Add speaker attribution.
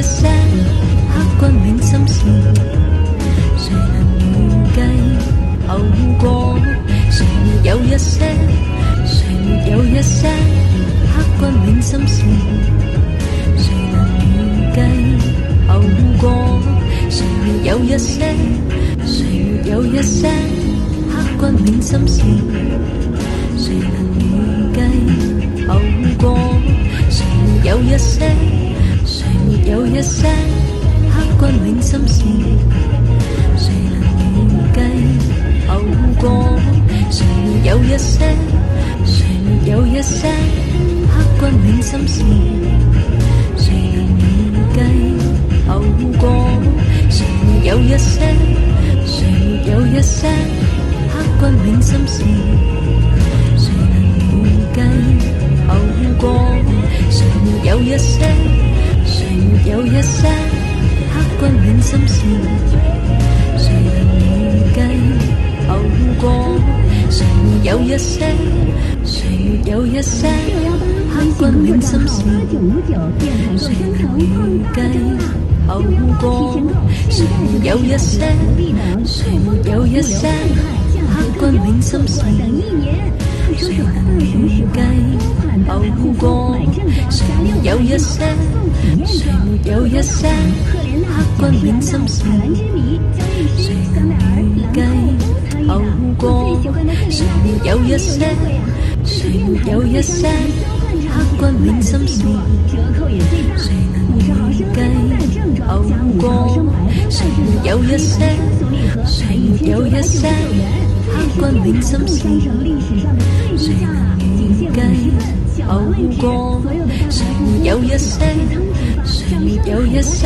Speaker 1: 一些刻骨銘心事，誰能預計後果？誰沒有一些，誰沒有一些刻骨銘心事，誰能預計後果？誰沒有一些，誰沒有一些刻骨銘心事，誰能預計後果？誰沒有一些，誰沒有一些刻骨銘心事，誰能預計後果？誰沒有一些，誰沒有一些刻骨銘心事，誰能預計後果？誰沒有一些，誰沒有一些刻骨銘心事，誰能預計後果？誰沒有一些，誰沒有一些刻骨銘心事，誰能預計後果？誰沒有一些，誰沒有一些刻骨銘心事，誰能預計後果？誰沒有一些，誰沒有一些刻骨銘心事，誰能預計後果？誰沒有一些，誰沒有一些刻骨銘心事，誰能預計後果？誰沒有一些，誰沒有一些刻骨銘心事，誰能預計後果？誰沒有一些，誰沒有一些刻骨銘心事，誰能預計後果？誰沒有一些，誰沒有一些